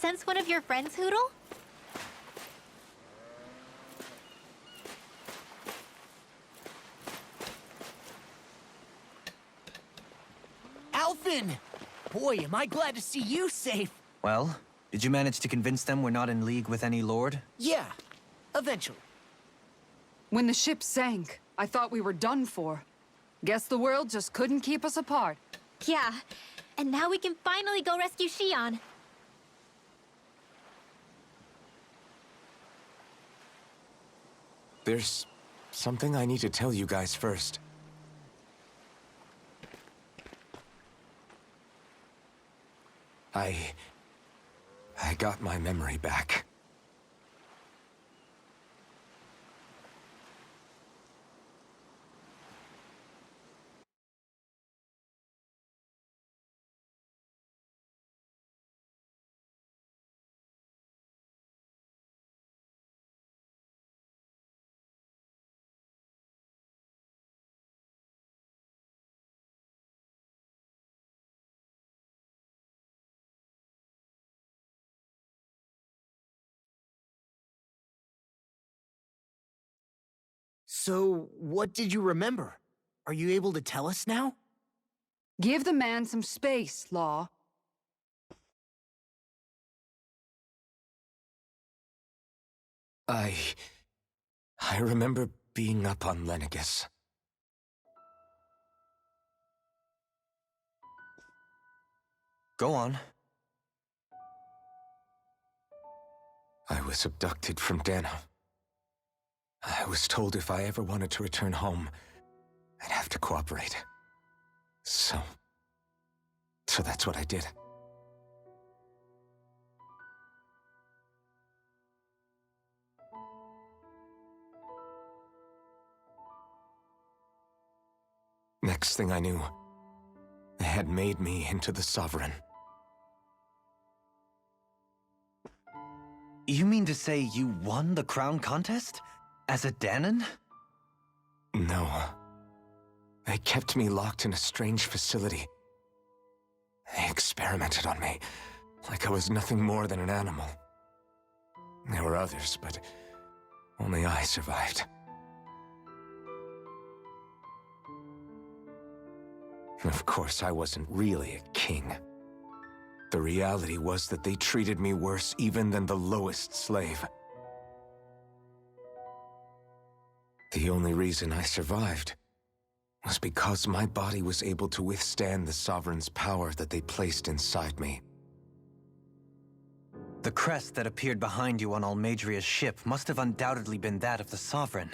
sense one of your friends, Hoodle? Alvin! Boy, am I glad to see you safe. Well, did you manage to convince them we're not in league with any lord? Yeah, eventually. When the ship sank, I thought we were done for. Guess the world just couldn't keep us apart. Yeah, and now we can finally go rescue Xion. There's something I need to tell you guys first. I got my memory back. So, what did you remember? Are you able to tell us now? Give the man some space, Law. I remember being up on Lenegus. Go on. I was abducted from Dana. I was told if I ever wanted to return home, I'd have to cooperate. So that's what I did. Next thing I knew, they had made me into the Sovereign. You mean to say you won the crown contest? As a Danon? No. They kept me locked in a strange facility. They experimented on me, like I was nothing more than an animal. There were others, but only I survived. Of course, I wasn't really a king. The reality was that they treated me worse even than the lowest slave. The only reason I survived was because my body was able to withstand the Sovereign's power that they placed inside me. The crest that appeared behind you on Almadria's ship must have undoubtedly been that of the Sovereign.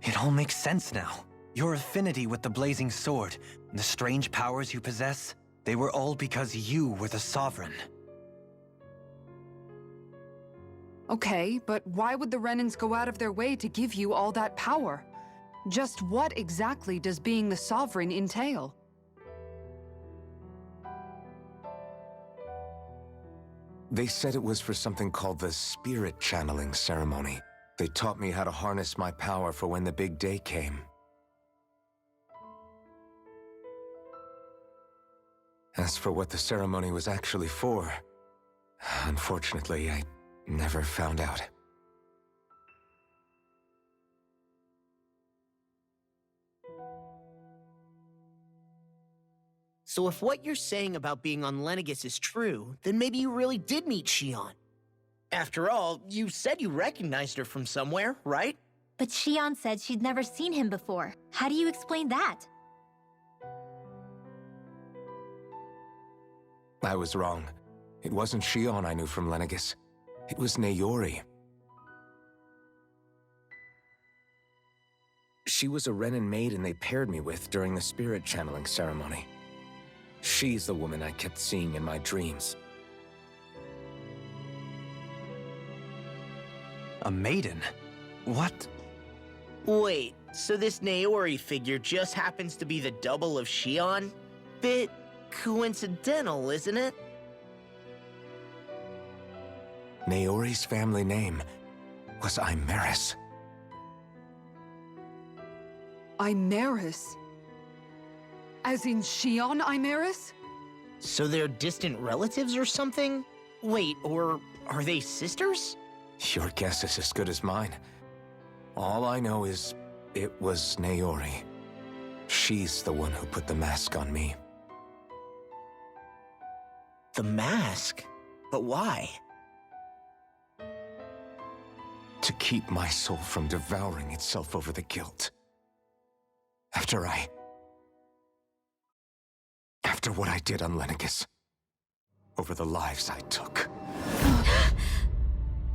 It all makes sense now. Your affinity with the Blazing Sword, and the strange powers you possess, they were all because you were the Sovereign. Okay, but why would the Renans go out of their way to give you all that power? Just what exactly does being the Sovereign entail? They said it was for something called the Spirit Channeling Ceremony. They taught me how to harness my power for when the big day came. As for what the ceremony was actually for, unfortunately, I never found out. So if what you're saying about being on Lenegus is true, then maybe you really did meet Xion. After all, you said you recognized her from somewhere, right? But Xion said she'd never seen him before. How do you explain that? I was wrong. It wasn't Xion I knew from Lenegus. It was Naori. She was a Renan maiden they paired me with during the spirit channeling ceremony. She's the woman I kept seeing in my dreams. A maiden? What? Wait, so this Naori figure just happens to be the double of Xion? Bit coincidental, isn't it? Naori's family name was Imeris. Imeris? As in Xion Imeris? So they're distant relatives or something? Wait, or are they sisters? Your guess is as good as mine. All I know is it was Naori. She's the one who put the mask on me. The mask? But why? To keep my soul from devouring itself over the guilt. After what I did on Lenegis. Over the lives I took.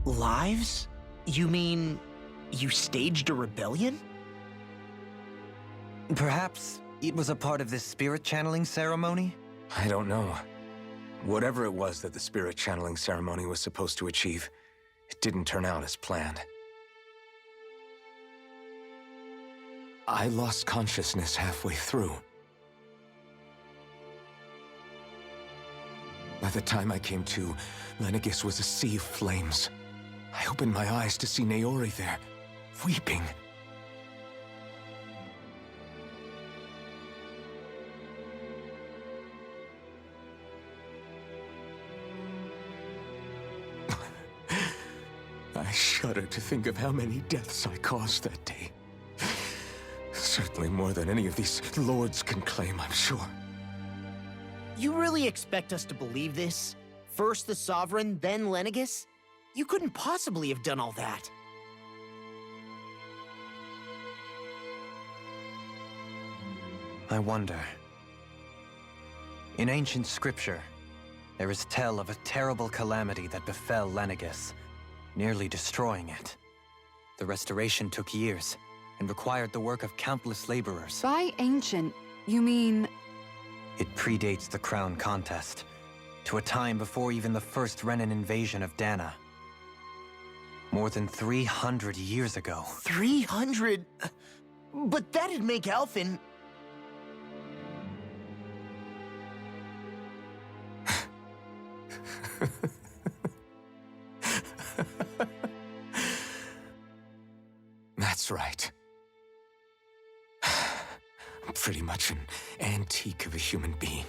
Lives? You mean you staged a rebellion? Perhaps it was a part of this spirit channeling ceremony? I don't know. Whatever it was that the spirit channeling ceremony was supposed to achieve, it didn't turn out as planned. I lost consciousness halfway through. By the time I came to, Lenegis was a sea of flames. I opened my eyes to see Naori there, weeping. I shudder to think of how many deaths I caused that day. Certainly more than any of these lords can claim, I'm sure. You really expect us to believe this? First the Sovereign, then Lenegis? You couldn't possibly have done all that. I wonder. In ancient scripture, there is tell of a terrible calamity that befell Lenegis, nearly destroying it. The restoration took years, and required the work of countless laborers. By ancient, you mean... It predates the crown contest, to a time before even the first Renan invasion of Dana. More than 300 years ago. 300? But that'd make Alphen... That's right. I'm pretty much an antique of a human being.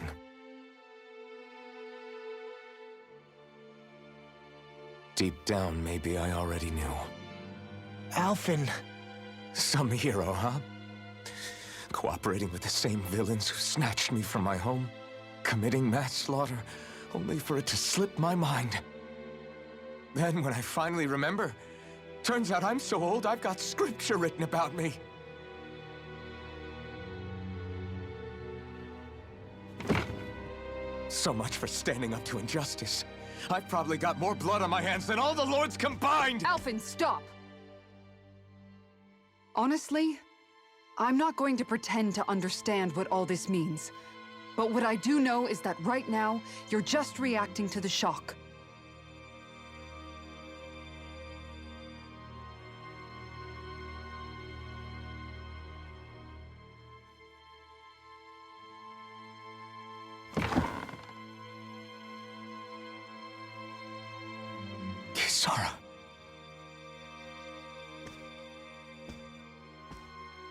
Deep down, maybe I already knew. Alphen... Some hero, huh? Cooperating with the same villains who snatched me from my home, committing mass slaughter, only for it to slip my mind. Then, when I finally remember, turns out I'm so old I've got scripture written about me. So much for standing up to injustice. I've probably got more blood on my hands than all the lords combined! Alphen, stop! Honestly, I'm not going to pretend to understand what all this means. But what I do know is that right now, you're just reacting to the shock. Kisara.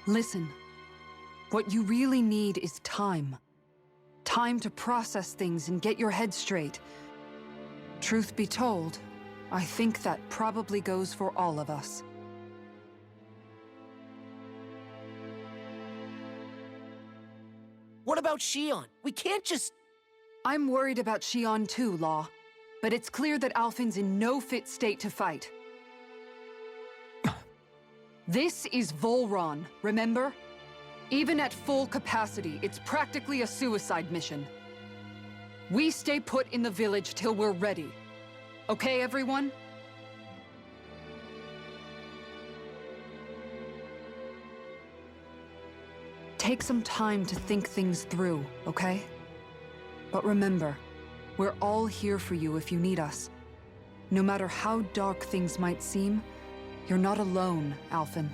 Listen, what you really need is time. Time to process things and get your head straight. Truth be told, I think that probably goes for all of us. What about Shion? We can't just... I'm worried about Shion too, Law. But it's clear that Alphen's in no fit state to fight. This is Volron, remember? Even at full capacity, it's practically a suicide mission. We stay put in the village till we're ready. Okay, everyone? Take some time to think things through, okay? But remember, we're all here for you if you need us. No matter how dark things might seem, you're not alone, Alphen.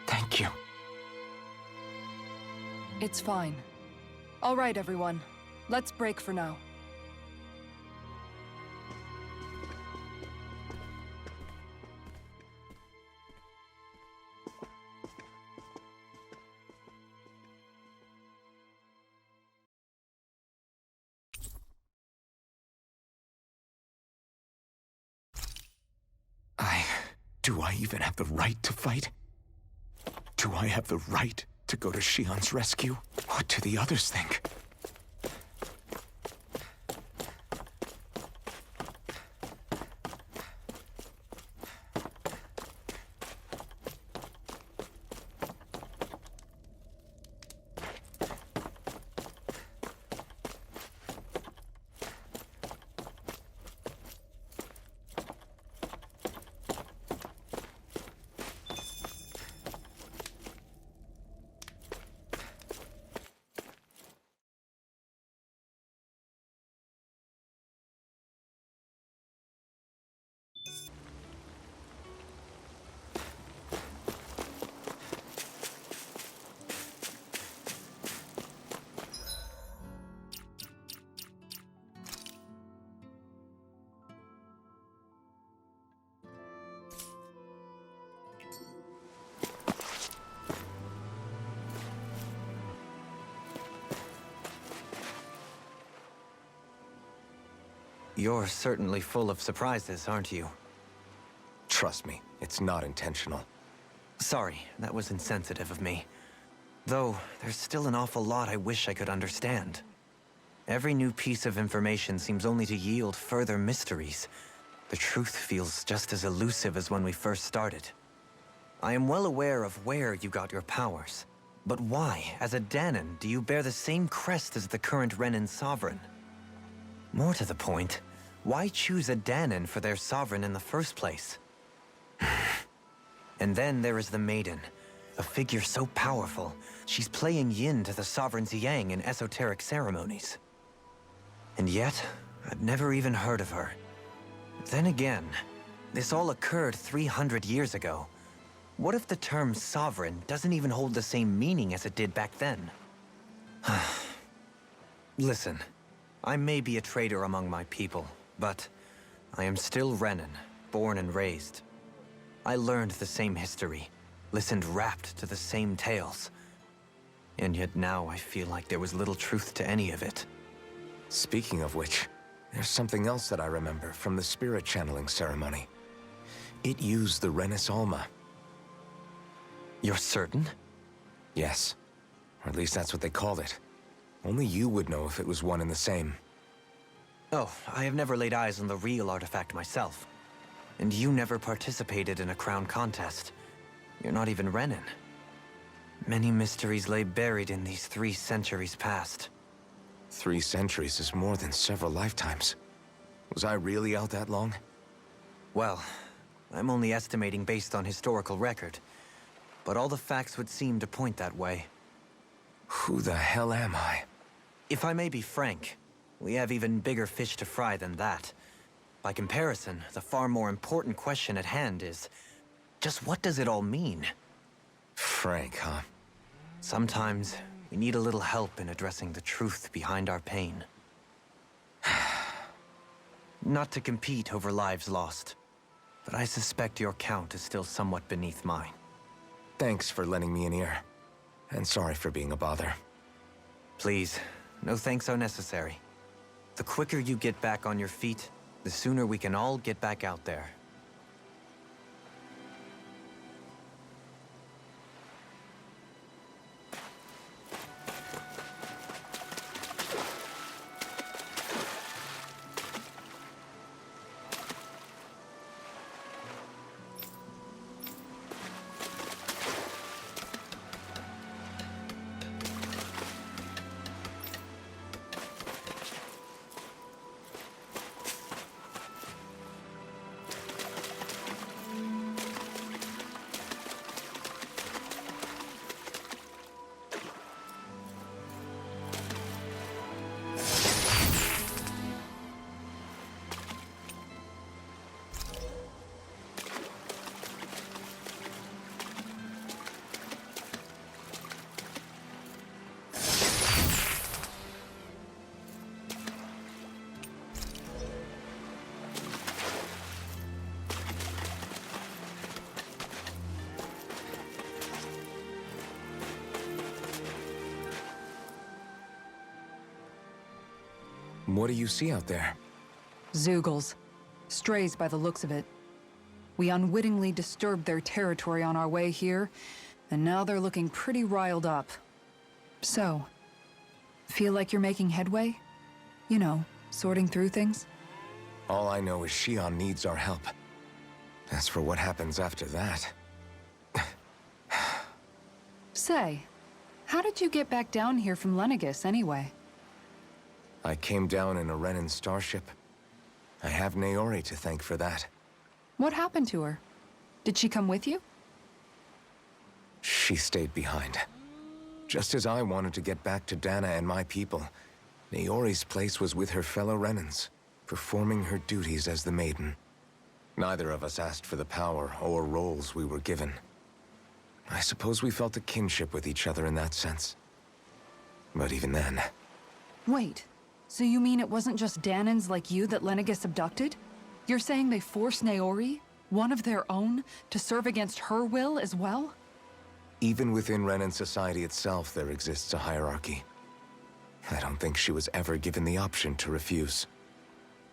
Thank you. It's fine. All right, everyone. Let's break for now. Do I even have the right to fight? Do I have the right to go to Shion's rescue? What do the others think? You're certainly full of surprises, aren't you? Trust me, it's not intentional. Sorry, that was insensitive of me. Though, there's still an awful lot I wish I could understand. Every new piece of information seems only to yield further mysteries. The truth feels just as elusive as when we first started. I am well aware of where you got your powers. But why, as a Danon, do you bear the same crest as the current Renan sovereign? More to the point, why choose a Danon for their sovereign in the first place? And then there is the Maiden, a figure so powerful, she's playing yin to the sovereign's yang in esoteric ceremonies. And yet, I'd never even heard of her. Then again, this all occurred 300 years ago. What if the term sovereign doesn't even hold the same meaning as it did back then? Listen, I may be a traitor among my people, but I am still Renan, born and raised. I learned the same history, listened rapt to the same tales. And yet now I feel like there was little truth to any of it. Speaking of which, there's something else that I remember from the spirit channeling ceremony. It used the Renis Alma. You're certain? Yes. Or at least that's what they called it. Only you would know if it was one and the same. Oh, I have never laid eyes on the real artifact myself. And you never participated in a crown contest. You're not even Renan. Many mysteries lay buried in these 3 centuries past. 3 centuries is more than several lifetimes. Was I really out that long? Well, I'm only estimating based on historical record. But all the facts would seem to point that way. Who the hell am I? If I may be frank, we have even bigger fish to fry than that. By comparison, the far more important question at hand is, just what does it all mean? Frank, huh? Sometimes, we need a little help in addressing the truth behind our pain. Not to compete over lives lost, but I suspect your count is still somewhat beneath mine. Thanks for lending me an ear. And sorry for being a bother. Please, no thanks are necessary. The quicker you get back on your feet, the sooner we can all get back out there. What do you see out there? Zeugles. Strays by the looks of it. We unwittingly disturbed their territory on our way here, and now they're looking pretty riled up. So, feel like you're making headway? You know, sorting through things? All I know is Shion needs our help. As for what happens after that... Say, how did you get back down here from Lenegis, anyway? I came down in a Renan starship. I have Naori to thank for that. What happened to her? Did she come with you? She stayed behind. Just as I wanted to get back to Dana and my people, Naori's place was with her fellow Renans, performing her duties as the Maiden. Neither of us asked for the power or roles we were given. I suppose we felt a kinship with each other in that sense. But even then... Wait, so you mean it wasn't just Danans like you that Lenegis abducted? You're saying they forced Naori, one of their own, to serve against her will as well? Even within Renan society itself, there exists a hierarchy. I don't think she was ever given the option to refuse.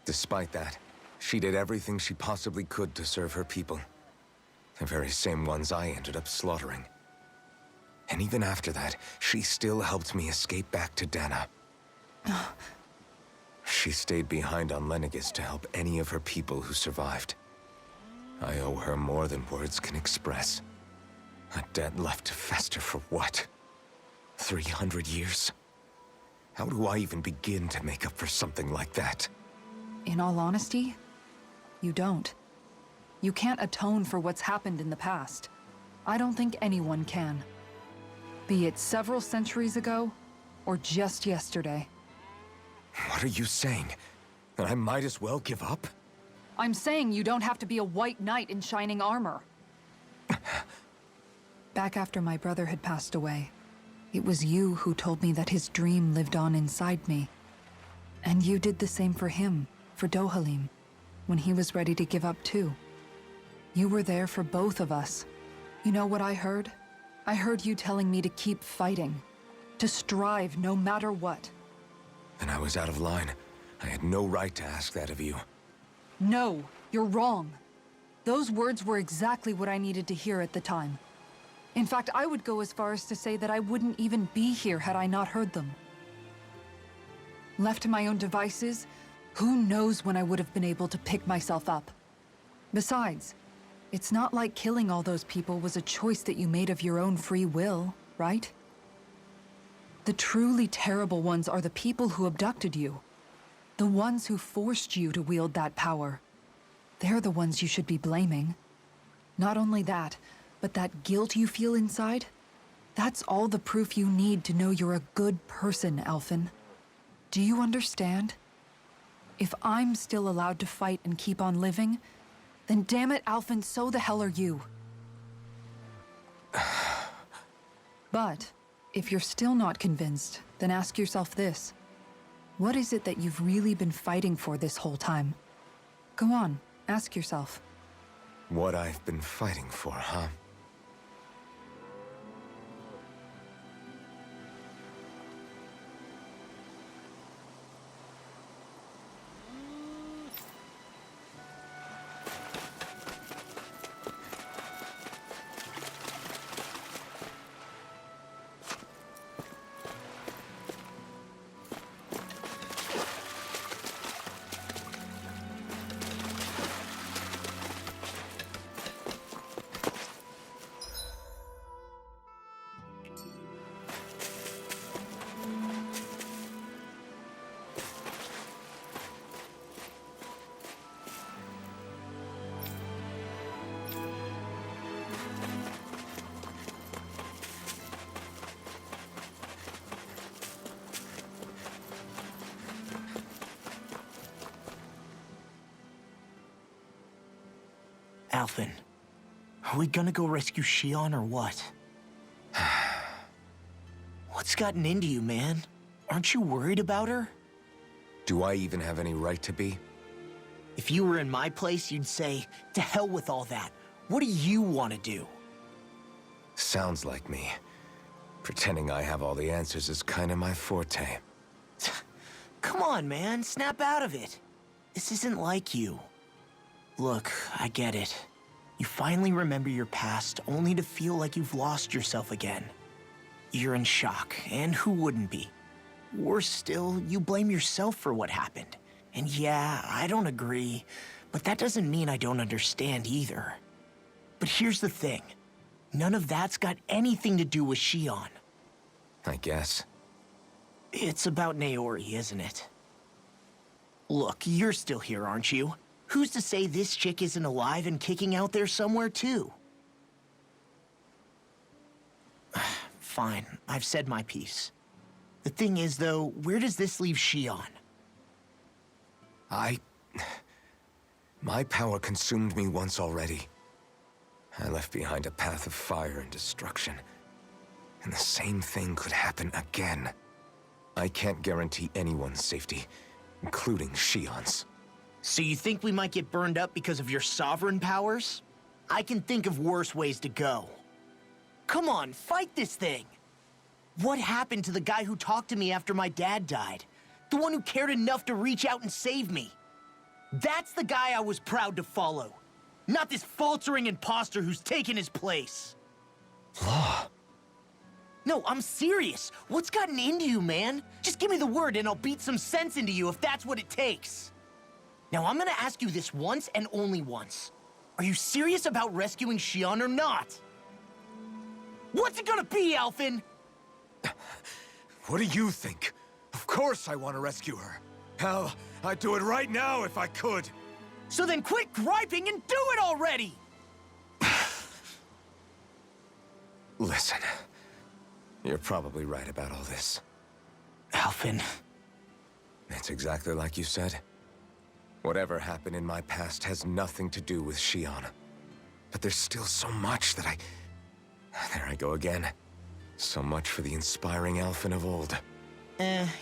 Despite that, she did everything she possibly could to serve her people. The very same ones I ended up slaughtering. And even after that, she still helped me escape back to Dana. She stayed behind on Lenegis to help any of her people who survived. I owe her more than words can express. A debt left to fester for what? 300 years? How do I even begin to make up for something like that? In all honesty, you don't. You can't atone for what's happened in the past. I don't think anyone can. Be it several centuries ago, or just yesterday. What are you saying? That I might as well give up? I'm saying you don't have to be a white knight in shining armor. Back after my brother had passed away, it was you who told me that his dream lived on inside me. And you did the same for him, for Dohalim, when he was ready to give up too. You were there for both of us. You know what I heard? I heard you telling me to keep fighting, to strive no matter what. Then I was out of line. I had no right to ask that of you. No, you're wrong. Those words were exactly what I needed to hear at the time. In fact, I would go as far as to say that I wouldn't even be here had I not heard them. Left to my own devices, who knows when I would have been able to pick myself up. Besides, it's not like killing all those people was a choice that you made of your own free will, right? The truly terrible ones are the people who abducted you. The ones who forced you to wield that power. They're the ones you should be blaming. Not only that, but that guilt you feel inside, that's all the proof you need to know you're a good person, Alphen. Do you understand? If I'm still allowed to fight and keep on living, then damn it, Alphen, so the hell are you. But, if you're still not convinced, then ask yourself this. What is it that you've really been fighting for this whole time? Go on, ask yourself. What I've been fighting for, huh? Alphen, are we gonna go rescue Shion or what? What's gotten into you, man? Aren't you worried about her? Do I even have any right to be? If you were in my place, you'd say, to hell with all that. What do you want to do? Sounds like me. Pretending I have all the answers is kind of my forte. Come on, man, snap out of it. This isn't like you. Look, I get it. You finally remember your past, only to feel like you've lost yourself again. You're in shock, and who wouldn't be? Worse still, you blame yourself for what happened. And yeah, I don't agree, but that doesn't mean I don't understand either. But here's the thing. None of that's got anything to do with Shion. I guess. It's about Naori, isn't it? Look, you're still here, aren't you? Who's to say this chick isn't alive and kicking out there somewhere, too? Fine, I've said my piece. The thing is, though, where does this leave Shion? My power consumed me once already. I left behind a path of fire and destruction. And the same thing could happen again. I can't guarantee anyone's safety, including Shion's. So you think we might get burned up because of your sovereign powers? I can think of worse ways to go. Come on, fight this thing! What happened to the guy who talked to me after my dad died? The one who cared enough to reach out and save me? That's the guy I was proud to follow. Not this faltering imposter who's taken his place. Law. No, I'm serious. What's gotten into you, man? Just give me the word and I'll beat some sense into you if that's what it takes. Now, I'm gonna ask you this once and only once. Are you serious about rescuing Shion or not? What's it gonna be, Alphen? What do you think? Of course I want to rescue her. Hell, I'd do it right now if I could. So then quit griping and do it already! Listen, you're probably right about all this. Alphen. It's exactly like you said. Whatever happened in my past has nothing to do with Shion. But there's still so much that There I go again. So much for the inspiring Alphen of old.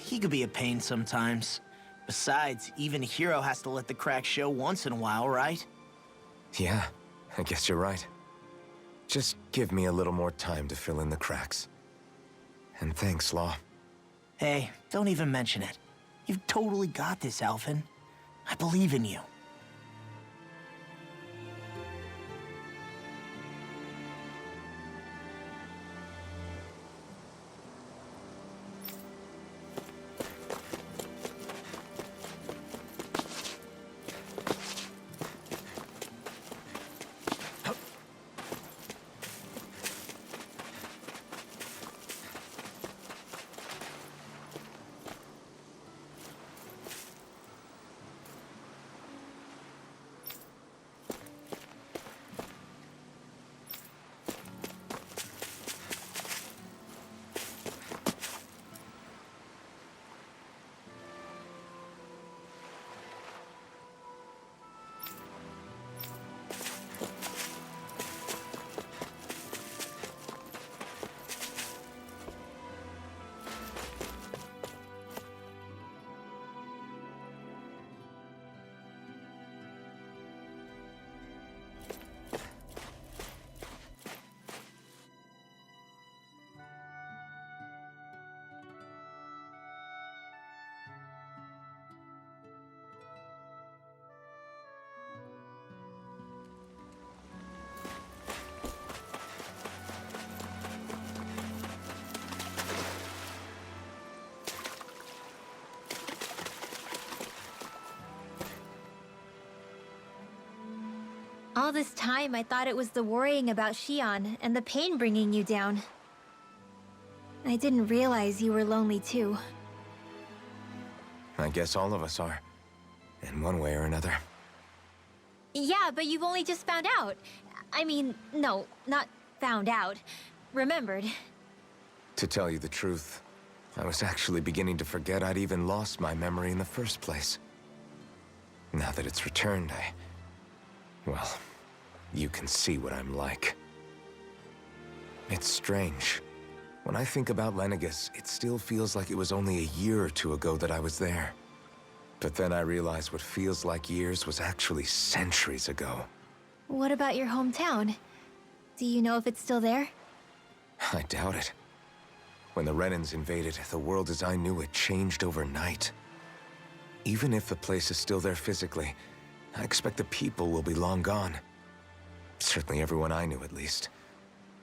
He could be a pain sometimes. Besides, even a hero has to let the cracks show once in a while, right? Yeah, I guess you're right. Just give me a little more time to fill in the cracks. And thanks, Law. Hey, don't even mention it. You've totally got this, Alphen. I believe in you. All this time, I thought it was the worrying about Shion and the pain bringing you down. I didn't realize you were lonely too. I guess all of us are. In one way or another. Yeah, but you've only just found out. I mean, no, not found out. Remembered. To tell you the truth, I was actually beginning to forget I'd even lost my memory in the first place. Now that it's returned, well, you can see what I'm like. It's strange. When I think about Lenegis, it still feels like it was only a year or two ago that I was there. But then I realized what feels like years was actually centuries ago. What about your hometown? Do you know if it's still there? I doubt it. When the Renans invaded, the world as I knew it changed overnight. Even if the place is still there physically, I expect the people will be long gone. Certainly everyone I knew, at least.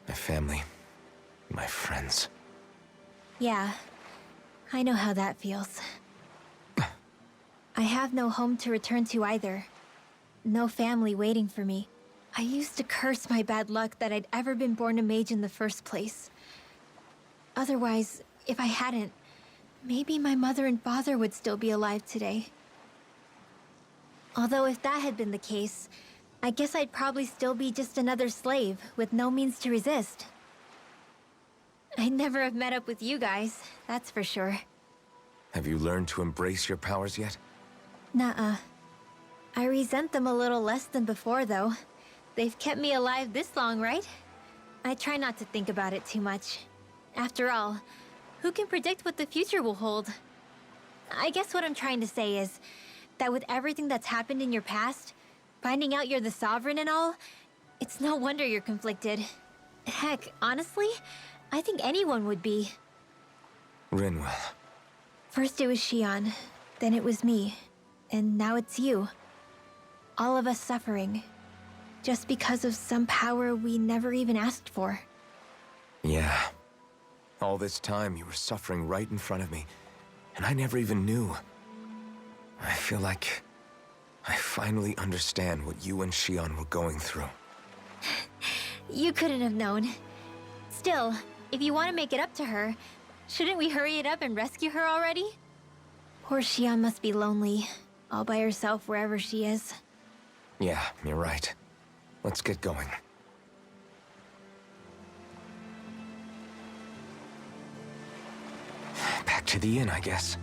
My family, my friends. Yeah, I know how that feels. I have no home to return to either. No family waiting for me. I used to curse my bad luck that I'd ever been born a mage in the first place. Otherwise, if I hadn't, maybe my mother and father would still be alive today. Although if that had been the case, I guess I'd probably still be just another slave with no means to resist. I'd never have met up with you guys, that's for sure. Have you learned to embrace your powers yet? Nuh-uh. I resent them a little less than before, though. They've kept me alive this long, right? I try not to think about it too much. After all, who can predict what the future will hold? I guess what I'm trying to say is that with everything that's happened in your past, finding out you're the Sovereign and all, it's no wonder you're conflicted. Heck, honestly, I think anyone would be. Rinwell. First it was Shion, then it was me, and now it's you. All of us suffering, just because of some power we never even asked for. Yeah. All this time you were suffering right in front of me, and I never even knew. I feel like I finally understand what you and Shion were going through. You couldn't have known. Still, if you want to make it up to her, shouldn't we hurry it up and rescue her already? Poor Shion must be lonely, all by herself wherever she is. Yeah, you're right. Let's get going. Back to the inn, I guess.